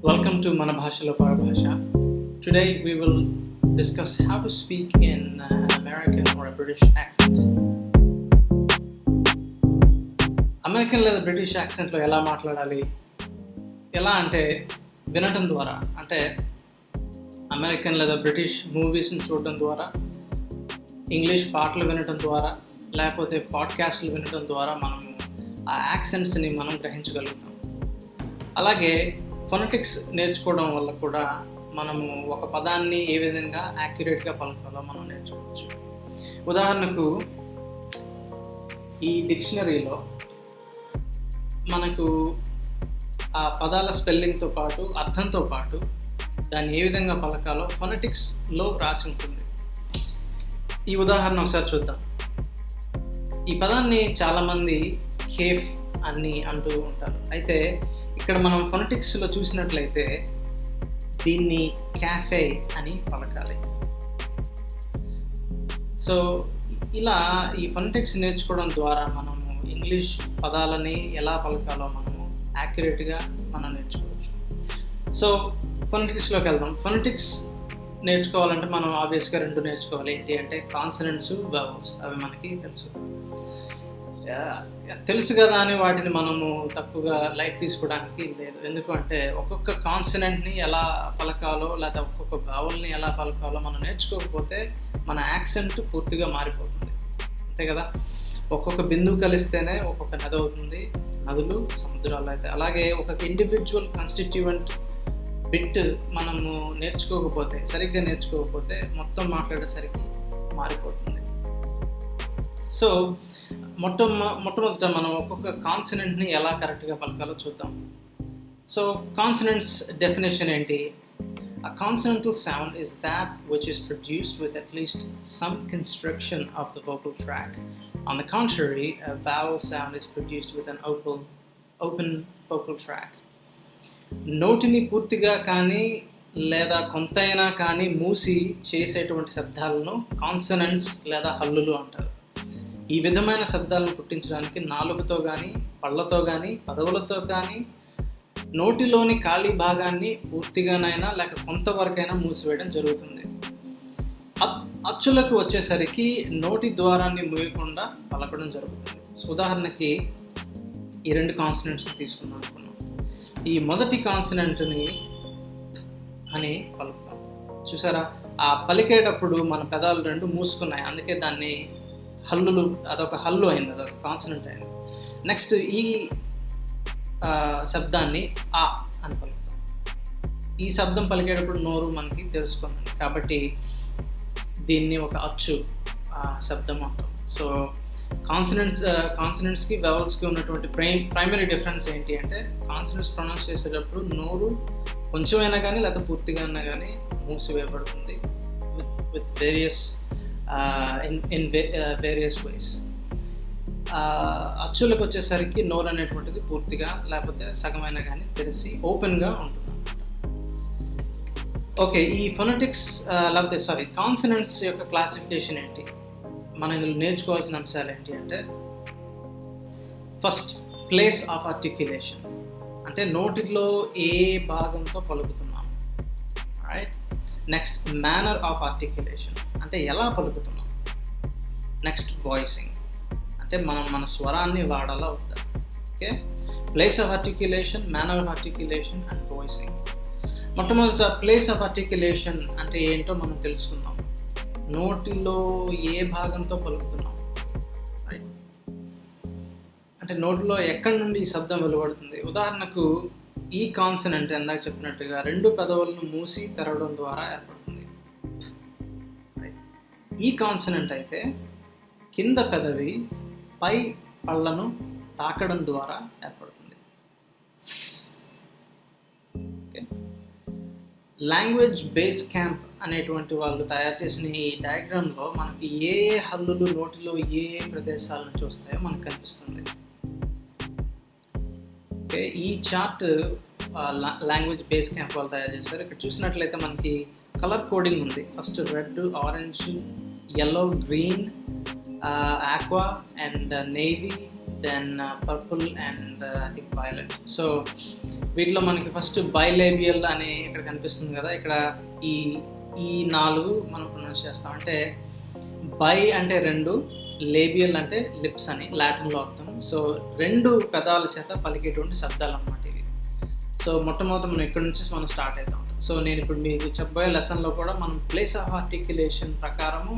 Welcome to Mana Bhashalo Parabhasha. Today we will discuss how to speak in an American or a British accent. American లేదా British యాక్సెంట్లో ఎలా మాట్లాడాలి, ఎలా అంటే వినటం ద్వారా, అంటే అమెరికన్ లేదా బ్రిటిష్ మూవీస్ని చూడటం ద్వారా, ఇంగ్లీష్ పాటలు వినటం ద్వారా, లేకపోతే పాడ్కాస్ట్లు వినటం ద్వారా మనము ఆ యాక్సెంట్స్ని మనం గ్రహించగలుగుతాం. అలాగే ఫొనెటిక్స్ నేర్చుకోవడం వల్ల కూడా మనము ఒక పదాన్ని ఏ విధంగా యాక్యురేట్గా పలకాలో మనం నేర్చుకోవచ్చు. ఉదాహరణకు ఈ డిక్షనరీలో మనకు ఆ పదాల స్పెల్లింగ్తో పాటు అర్థంతో పాటు దాన్ని ఏ విధంగా పలకాలో ఫొనెటిక్స్లో రాసి ఉంటుంది. ఈ ఉదాహరణ ఒకసారి చూద్దాం. ఈ పదాన్ని చాలామంది కేఫ్ అని అంటూ ఉంటారు. అయితే ఇక్కడ మనం ఫొనెటిక్స్లో చూసినట్లయితే దీన్ని క్యాఫే అని పలకాలి. సో ఇలా ఈ ఫొనెటిక్స్ నేర్చుకోవడం ద్వారా మనము ఇంగ్లీష్ పదాలని ఎలా పలకాలో మనము యాక్యురేట్గా మనం నేర్చుకోవచ్చు. సో ఫొనెటిక్స్లోకి వెళ్దాం. ఫొనెటిక్స్ నేర్చుకోవాలంటే మనం ఆబ్వియస్గా రెండు నేర్చుకోవాలి. ఏంటి అంటే కాన్సనెంట్స్, వవెల్స్. అవి మనకి తెలుసు కదా అని వాటిని మనము తక్కువగా లైట్ తీసుకోవడానికి లేదు. ఎందుకంటే ఒక్కొక్క కాన్సనెంట్ని ఎలా పలకాలో లేదా ఒక్కొక్క వవెల్ని ఎలా పలకాలో మనం నేర్చుకోకపోతే మన యాక్సెంట్ పూర్తిగా మారిపోతుంది. అంతే కదా, ఒక్కొక్క బిందువు కలిస్తేనే ఒక్కొక్క నది అవుతుంది, నదులు సముద్రాలు అయితే. అలాగే ఒక ఇండివిజువల్ కాన్స్టిట్యూయెంట్ బిట్ మనము సరిగ్గా నేర్చుకోకపోతే మొత్తం మాట్లాడేసరికి మారిపోతుంది. సో మొట్టమొదట మనం ఒక్కొక్క కాన్సనెంట్ని ఎలా కరెక్ట్గా పలకాలో చూద్దాం. సో కాన్సనెంట్స్ డెఫినేషన్ ఏంటి? A consonantal sound is that which is produced with at least some constriction of the vocal tract. On the contrary, a vowel sound is produced with an open vocal tract. నోటిని పూర్తిగా కానీ లేదా కొంతైనా కానీ మూసి చేసేటువంటి శబ్దాలను consonants లేదా హల్లులు అంటారు. ఈ విధమైన శబ్దాలను పుట్టించడానికి నాలుగుతో కానీ, పళ్ళతో కానీ, పదవులతో కానీ నోటిలోని ఖాళీ భాగాన్ని పూర్తిగానైనా లేక కొంతవరకైనా మూసివేయడం జరుగుతుంది. అచ్చులకు వచ్చేసరికి నోటి ద్వారాన్ని మూయకుండా పలకడం జరుగుతుంది. ఉదాహరణకి ఈ రెండు కాన్సనెంట్స్ తీసుకున్నాం అనుకున్నాం. ఈ మొదటి కాన్సనెంట్ని అని పలుకుతాం. చూసారా, ఆ పలికేటప్పుడు మన పెదాలు రెండు మూసుకున్నాయి, అందుకే దాన్ని హల్లులు, అదొక హల్లు అయింది, అదొక కాన్సనెంట్ అయింది. నెక్స్ట్ ఈ శబ్దాన్ని ఆ అని పలుకుతాం. ఈ శబ్దం పలికేటప్పుడు నోరు మనకి తెలుసుకుంది, కాబట్టి దీన్ని ఒక అచ్చు శబ్దం అంటాం. సో కాన్సనెంట్స్కి వవెల్స్కి ఉన్నటువంటి ప్రైమరీ డిఫరెన్స్ ఏంటి అంటే, కాన్సనెంట్స్ ప్రొనౌన్స్ చేసేటప్పుడు నోరు కొంచెమైనా కానీ లేదా పూర్తిగా అయినా కానీ మూసివేయబడుతుంది with various in various ways. అచ్చులకు వచ్చేసరికి నోరు అనేటువంటిది పూర్తిగా లేకపోతే సగమైనా కానీ తెరిచి ఓపెన్గా ఉంటుంది. ఓకే, ఈ ఫొనెటిక్స్ లేకపోతే కాన్సనెంట్స్ యొక్క క్లాసిఫికేషన్ ఏంటి, మనం ఇందులో నేర్చుకోవాల్సిన అంశాలు ఏంటి అంటే, ఫస్ట్ ప్లేస్ ఆఫ్ ఆర్టిక్యులేషన్, అంటే నోటిలో ఏ భాగంతో పలుకుతున్నాం. Right. Next manner of articulation, అంటే ఎలా పలుకుతున్నాం. నెక్స్ట్ వాయిసింగ్, అంటే మనం మన స్వరాన్ని వాడాలా వద్దా. Okay, place of articulation, manner of articulation and voicing. మొట్టమొదట ప్లేస్ ఆఫ్ ఆర్టిక్యులేషన్ అంటే ఏంటో మనం తెలుసుకుందాం. నోటిలో ఏ భాగంతో పలుకుతున్నాం. రైట్, అంటే నోటిలో ఎక్కడి నుండి ఈ శబ్దం వెలువడుతుంది. ఉదాహరణకు ఈ కాన్సనెంట్ ఇందాక చెప్పినట్టుగా రెండు పెదవులను మూసి తెరవడం ద్వారా ఏర్పడుతుంది. ఈ కాన్సనెంట్ అయితే కింద పెదవి పై పళ్ళను తాకడం ద్వారా ఏర్పడుతుంది. ఓకే, లాంగ్వేజ్ బేస్ క్యాంప్ అనేటువంటి వాళ్ళు తయారు చేసిన ఈ డయాగ్రామ్లో మనకి ఏ హల్లులు నోటిలో ఏ ప్రదేశాల నుంచి వస్తాయో మనకు కనిపిస్తుంది. ఓకే, ఈ చార్ట్ లాంగ్వేజ్ బేస్ క్యాంప్ వాళ్ళు తయారు చేశారు. ఇక్కడ చూసినట్లయితే మనకి కలర్ కోడింగ్ ఉంది. First red, orange, yellow, green, aqua and navy, then purple and I think violet. So వీటిలో మనకి ఫస్ట్ బైలేబియల్ అని ఇక్కడ కనిపిస్తుంది కదా, ఇక్కడ ఈ ఈ 4 మనం ప్రొనౌన్స్ చేస్తాం. అంటే బై అంటే 2, లేబియల్ అంటే లిప్స్ అని లాటిన్లో అర్థం. సో 2 పెదాల చేత పలికేటువంటి శబ్దాలు అన్నమాట ఇవి. సో మొట్టమొదటి మనం ఇక్కడ నుంచి మనం స్టార్ట్ అవుతాం. సో నేను ఇప్పుడు మీకు చెప్పబోయే లెసన్లో కూడా మనం ప్లేస్ ఆఫ్ ఆర్టిక్యులేషన్ ప్రకారము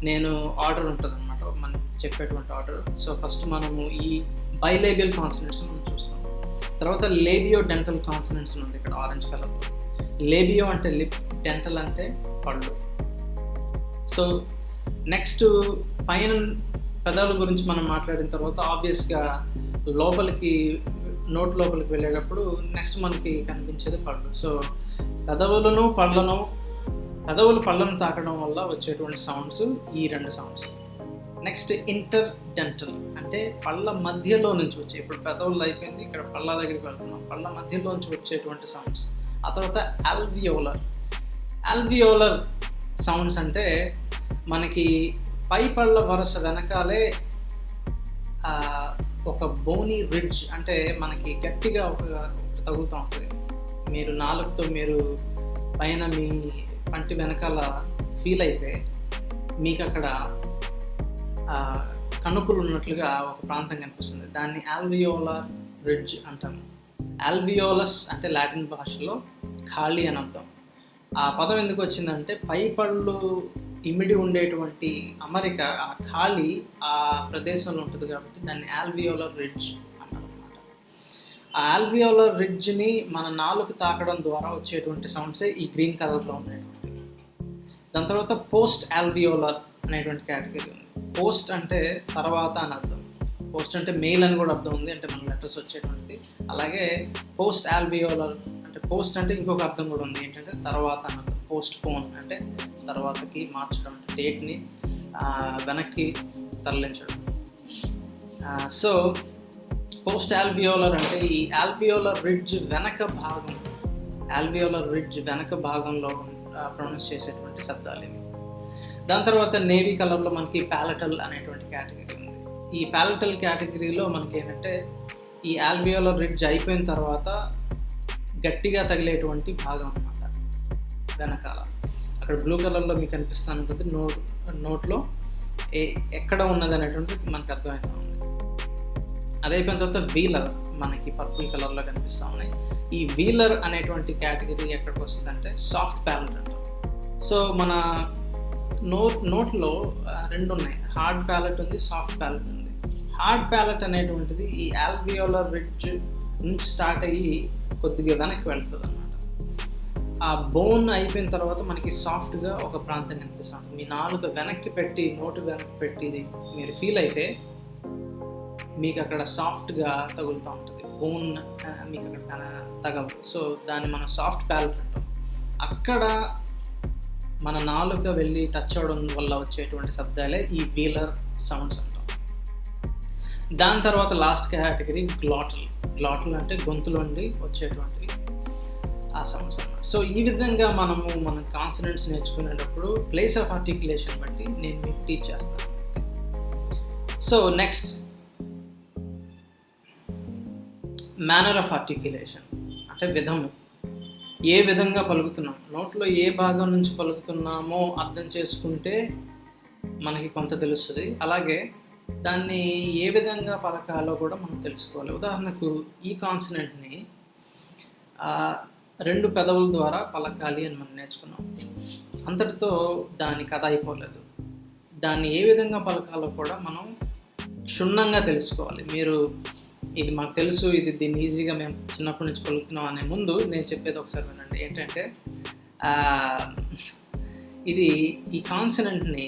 నేను ఆర్డర్ ఉంటుంది అనమాట, మనం చెప్పేటువంటి ఆర్డర్. సో ఫస్ట్ మనము ఈ బైలేబియల్ కాన్సనెంట్స్ మనం చూస్తాం. తర్వాత లేబియో డెంటల్ కాన్సనెంట్స్ ఉంది ఇక్కడ ఆరెంజ్ కలర్లో. లేబియో అంటే లిప్, డెంటల్ అంటే పళ్ళు. సో నెక్స్ట్ పైన పెదాల గురించి మనం మాట్లాడిన తర్వాత ఆబ్వియస్గా లోపలికి నోట్ లోపలికి వెళ్ళేటప్పుడు నెక్స్ట్ మనకి కనిపించేది పళ్ళు. సో పెదవులు పళ్ళను తాకడం వల్ల వచ్చేటువంటి సౌండ్స్ ఈ 2 సౌండ్స్. నెక్స్ట్ ఇంటర్ డెంటల్ అంటే పళ్ళ మధ్యలో నుంచి వచ్చే, ఇప్పుడు పెదవులు అయిపోయింది, ఇక్కడ పళ్ళ దగ్గరికి వెళ్తున్నాం, పళ్ళ మధ్యలో నుంచి వచ్చేటువంటి సౌండ్స్. ఆ తర్వాత ఆల్వియోలర్ సౌండ్స్ అంటే మనకి పై పళ్ళ వరుస వెనకాలే ఒక బోనీ రిడ్జ్ అంటే మనకి గట్టిగా ఒక తగులుతూ ఉంటుంది. మీరు నాలుగుతో మీరు పైన మీ పంటి వెనకాల ఫీల్ అయితే మీకు అక్కడ కణుకులు ఉన్నట్లుగా ఒక ప్రాంతం కనిపిస్తుంది. దాన్ని ఆల్వియోలర్ రిడ్జ్ అంటాము. ఆల్వియోలస్ అంటే లాటిన్ భాషలో ఖాళీ అని అర్థం. ఆ పదం ఎందుకు వచ్చిందంటే పై పళ్ళు ఇమిడి ఉండేటువంటి అమరిక, ఆ ఖాళీ ఆ ప్రదేశంలో ఉంటుంది కాబట్టి దాన్ని ఆల్వియోలర్ రిడ్జ్ అంటారు అన్నమాట. ఆ ఆల్వియోలర్ రిడ్జ్ని మన నాలుగు తాకడం ద్వారా వచ్చేటువంటి సౌండ్సే ఈ గ్రీన్ కలర్లో ఉండేటువంటి. దాని తర్వాత పోస్ట్ ఆల్వియోలర్ అనేటువంటి కేటగిరీ ఉంది. పోస్ట్ అంటే తర్వాత అని అర్థం, పోస్ట్ అంటే మెయిల్ అని కూడా అర్థం ఉంది, అంటే మన లెటర్స్ వచ్చేటువంటిది. అలాగే పోస్ట్ ఆల్వియోలర్ అంటే పోస్ట్ అంటే ఇంకొక అర్థం కూడా ఉంది, ఏంటంటే తర్వాత అని అర్థం. పోస్ట్ పోన్ అంటే తర్వాతకి మార్చడం, డేట్ని వెనక్కి తరలించడం. సో పోస్ట్ ఆల్వియోలర్ అంటే ఈ ఆల్వియోలర్ రిడ్జ్ వెనక భాగంలో ప్రొనౌన్స్ చేసేటువంటి శబ్దాలు ఇవి. దాని తర్వాత నేవీ కలర్లో మనకి ప్యాలటల్ అనేటువంటి కేటగిరీ ఉంది. ఈ ప్యాలటల్ కేటగిరీలో మనకి ఏంటంటే ఈ ఆల్వియోలర్ రిడ్జ్ అయిపోయిన తర్వాత గట్టిగా తగిలేటువంటి భాగం అన్నమాట వెనకాల. అక్కడ బ్లూ కలర్లో మీకు కనిపిస్తూ ఉంటుంది నోట్లో ఎక్కడ ఉన్నది అనేటువంటిది మనకు అర్థమవుతూ ఉంది. అదైపోయిన తర్వాత వీలర్ మనకి పర్పుల్ కలర్లో కనిపిస్తూ ఉన్నాయి. ఈ వీలర్ అనేటువంటి కేటగిరీ ఎక్కడికి వస్తుందంటే సాఫ్ట్ ప్యాలెట్ అంటాం. సో మన నోట్లో 2 ఉన్నాయి, హార్డ్ ప్యాలెట్ ఉంది, సాఫ్ట్ ప్యాలెట్ ఉంది. హార్డ్ ప్యాలెట్ అనేటువంటిది ఈ ఆల్వియోలర్ రిడ్జ్ నుంచి స్టార్ట్ అయ్యి కొద్దిగా వెనక్కి వెళ్తుంది అన్నమాట. ఆ బోన్ అయిపోయిన తర్వాత మనకి సాఫ్ట్గా ఒక ప్రాంతం కనిపిస్తుంది. మీ నాలుక వెనక్కి పెట్టి నోటు వెనక్కి పెట్టి మీరు ఫీల్ అయితే మీకు అక్కడ సాఫ్ట్గా తగులుతూ ఉంటుంది. బోన్ మీకు అక్కడ తగలదు. సో దాన్ని మనం సాఫ్ట్ ప్యాలెట్ అంటాం. అక్కడ మన నాలుక వెళ్ళి టచ్ అవ్వడం వల్ల వచ్చేటువంటి శబ్దాలే ఈ వీలర్ సౌండ్స్ అంటాం. దాని తర్వాత లాస్ట్ కేటగిరీ గ్లాటల్ అంటే గొంతులోండి వచ్చేటువంటి ఆ సౌండ్స్ అన్నమాట. సో ఈ విధంగా మన కాన్సనెంట్స్ నేర్చుకునేటప్పుడు ప్లేస్ ఆఫ్ ఆర్టిక్యులేషన్ బట్టి నేను మీకు టీచ్ చేస్తాను. So next manner of articulation అంటే విధము. ఏ విధంగా పలుకుతున్నాం, నోట్లో ఏ భాగం నుంచి పలుకుతున్నామో అర్థం చేసుకుంటే మనకి కొంత తెలుస్తుంది. అలాగే దాన్ని ఏ విధంగా పలకాలో కూడా మనం తెలుసుకోవాలి. ఉదాహరణకు ఈ కాన్సనెంట్ని 2 పెదవుల ద్వారా పలకాలి అని మనం నేర్చుకున్నాం. అంతటితో దాని కథ అయిపోలేదు. దాన్ని ఏ విధంగా పలకాలో కూడా మనం క్షుణ్ణంగా తెలుసుకోవాలి. మీరు ఇది మాకు తెలుసు, దీన్ని ఈజీగా మేము చిన్నప్పటి నుంచి పలుకుతున్నాం అనే ముందు నేను చెప్పేది ఒకసారి వినండి. ఏంటంటే ఈ కాన్సనెంట్ని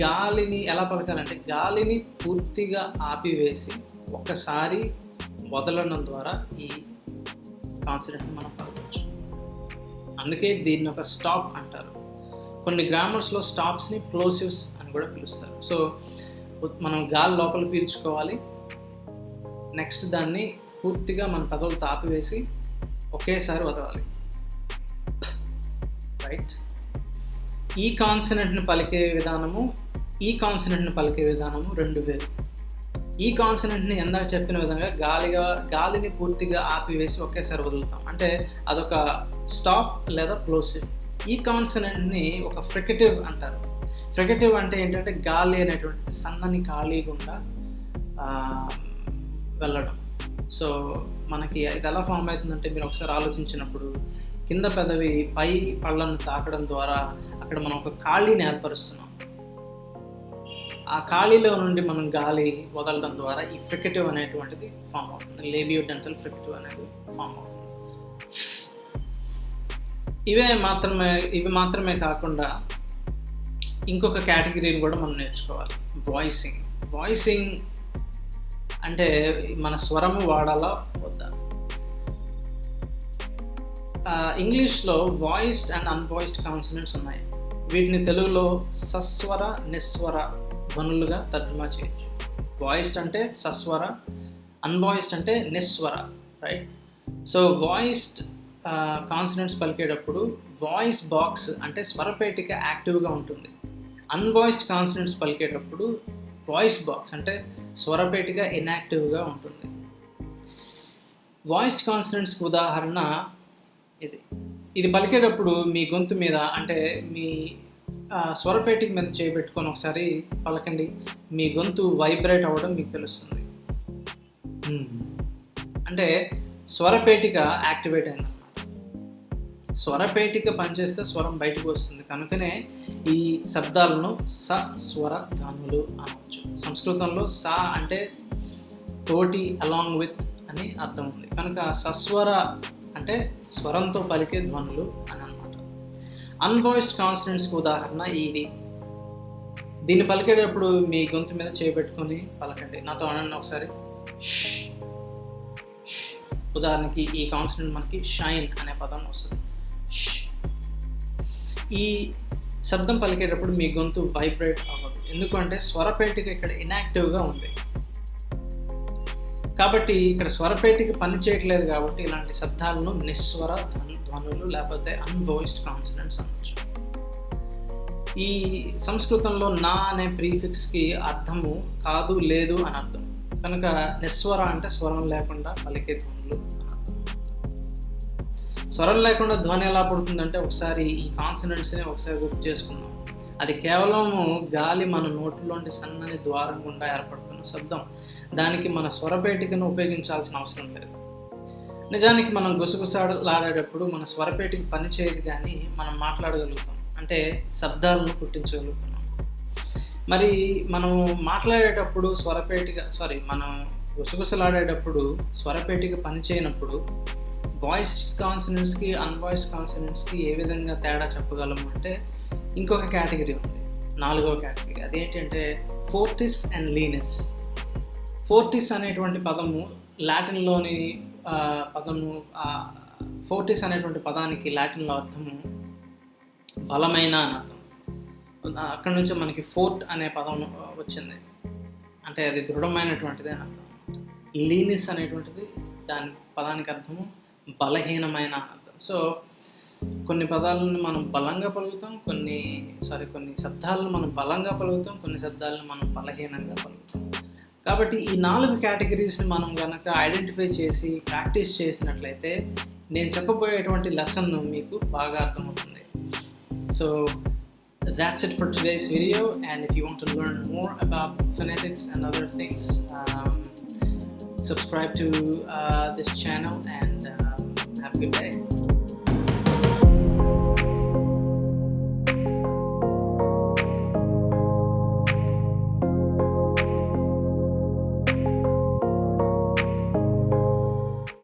గాలిని ఎలా పలకాలంటే గాలిని పూర్తిగా ఆపివేసి ఒక్కసారి వదలడం ద్వారా ఈ కాన్సనెంట్ని మనం పలకవచ్చు. అందుకే దీన్ని ఒక స్టాప్ అంటారు. కొన్ని గ్రామర్స్లో స్టాప్స్ని ప్లోసివ్స్ అని కూడా పిలుస్తారు. సో మనం గాలి లోపల పీల్చుకోవాలి, నెక్స్ట్ దాన్ని పూర్తిగా మన పెదవులు తాపివేసి ఒకేసారి వదలాలి. రైట్. ఈ కాన్సనెంట్ని పలికే విధానము 2 వేరు. ఈ కాన్సనెంట్ని ఎందాక చెప్పిన విధంగా గాలిని పూర్తిగా ఆపివేసి ఒకేసారి వదులుతాం, అంటే అదొక స్టాప్ లేదా ప్లోసివ్. ఈ కాన్సనెంట్ని ఒక ఫ్రికటివ్ అంటారు. ఫ్రికటివ్ అంటే ఏంటంటే గాలి అనేటువంటిది సన్నని ఖాళీ గుండా వెళ్ళడం. సో మనకి ఇది ఎలా ఫామ్ అవుతుందంటే, మీరు ఒకసారి ఆలోచించినప్పుడు కింద పెదవి పై పళ్ళను తాకడం ద్వారా అక్కడ మనం ఒక ఖాళీని ఏర్పరుస్తున్నాం. ఆ ఖాళీలో నుండి మనం గాలి వదలడం ద్వారా ఈ ఫ్రికటివ్ అనేటువంటిది ఫామ్ అవుతుంది. లేబియోడెంటల్ ఫ్రికటివ్ అనేది ఫామ్ అవుతుంది. ఇవి మాత్రమే కాకుండా ఇంకొక కేటగిరీని కూడా మనం నేర్చుకోవాలి, వాయిసింగ్ అంటే మన స్వరము వాడాలా వద్దా. ఇంగ్లీష్లో వాయిస్డ్ అండ్ అన్వాయిస్డ్ కాన్సనెంట్స్ ఉన్నాయి. వీటిని తెలుగులో సస్వర నిస్వర ధ్వనులుగా తర్జుమా చేయొచ్చు. వాయిస్డ్ అంటే సస్వర, అన్వాయిస్డ్ అంటే నిస్వర, రైట్? సో వాయిస్డ్ కాన్సనెంట్స్ పలికేటప్పుడు వాయిస్ బాక్స్ అంటే స్వరపేటిక యాక్టివ్గా ఉంటుంది. అన్వాయిస్డ్ కాన్సనెంట్స్ పలికేటప్పుడు వాయిస్ బాక్స్ అంటే స్వరపేటిక ఇన్యాక్టివ్గా ఉంటుంది. వాయిస్డ్ కాన్సనెంట్స్కి ఉదాహరణ ఇది పలికేటప్పుడు మీ గొంతు మీద, అంటే మీ స్వరపేటిక మీద చేయబెట్టుకొని ఒకసారి పలకండి. మీ గొంతు వైబ్రేట్ అవ్వడం మీకు తెలుస్తుంది. అంటే స్వరపేటిక యాక్టివేట్ అయిందన్నమాట. స్వరపేటిక పనిచేస్తే స్వరం బయటకు వస్తుంది. కనుకనే ఈ శబ్దాలను స్వర ధ్వనులు అనవచ్చు. సంస్కృతంలో స అంటే తోటి, అలాంగ్ విత్ అని అర్థం ఉంది. కనుక సస్వర అంటే స్వరంతో పలికే ధ్వనులు అని అన్నమాట. అన్వాయిస్డ్ కాన్సనెంట్స్కి ఉదాహరణ దీన్ని పలికేటప్పుడు మీ గొంతు మీద చేయబెట్టుకొని పలకండి. నాతో అనండి ఒకసారి. ఉదాహరణకి ఈ కాన్సనెంట్ మనకి షైన్ అనే పదం వస్తుంది. ఈ శబ్దం పలికేటప్పుడు మీ గొంతు వైబ్రేట్ అవ్వదు, ఎందుకంటే స్వరపేటిక ఇక్కడ ఇన్యాక్టివ్గా ఉంది. కాబట్టి ఇక్కడ స్వరపేటిక పని చేయట్లేదు. కాబట్టి ఇలాంటి శబ్దాలను నిస్వర ధ్వనులు లేకపోతే అన్వాయిస్డ్ కాన్సనెంట్స్ అనొచ్చు. ఈ సంస్కృతంలో నా అనే ప్రీఫిక్స్కి అర్థము కాదు, లేదు అని అర్థం. కనుక నిస్వర అంటే స్వరం లేకుండా పలికే ధ్వనులు అని అర్థం. స్వరం లేకుండా ధ్వని ఎలా పుడుతుందంటే, ఒకసారి ఈ కాన్సనెంట్స్ని ఒకసారి గుర్తు చేసుకుందాం. అది కేవలము గాలి మన నోట్లోంటి సన్నని ద్వారం గుండా ఏర్పడుతున్న శబ్దం. దానికి మన స్వరపేటికను ఉపయోగించాల్సిన అవసరం లేదు. నిజానికి మనం గుసగుసలాడేటప్పుడు మన స్వరపేటిక పని చేయదు, కానీ మనం మాట్లాడగలుగుతాం, అంటే శబ్దాలను పుట్టించగలుగుతున్నాం. మరి మనం మాట్లాడేటప్పుడు మనం గుసగుసలాడేటప్పుడు స్వరపేటిక పని చేయనప్పుడు వాయిస్ కాన్సనెంట్స్కి అన్వాయిస్ కాన్సనెంట్స్కి ఏ విధంగా తేడా చెప్పగలము అంటే, ఇంకొక కేటగిరీ ఉంది, 4వ కేటగిరీ. అదేంటంటే ఫోర్టిస్ అండ్ లీనస్. ఫోర్టిస్ అనేటువంటి పదము లాటిన్లోని పదము. ఫోర్టిస్ అనేటువంటి పదానికి లాటిన్లో అర్థము బలమైన అని అర్థం. అక్కడి నుంచి మనకి ఫోర్ట్ అనే పదం వచ్చింది, అంటే అది దృఢమైనటువంటిది అని అర్థం. లీనిస్ అనేటువంటిది దాని పదానికి అర్థము బలహీనమైన అర్థం. సో కొన్ని పదాలను మనం బలంగా పలుకుతాం, కొన్ని శబ్దాలను మనం బలంగా పలుకుతాం, కొన్ని శబ్దాలను మనం బలహీనంగా పలుకుతాం. కాబట్టి ఈ 4 కేటగిరీస్ని మనం కనుక ఐడెంటిఫై చేసి ప్రాక్టీస్ చేసినట్లయితే నేను చెప్పబోయేటువంటి లెసన్ మీకు బాగా అర్థమవుతుంది. So that's it for today's video, and if you want to learn more about phonetics and other things, subscribe to this channel and have a good day.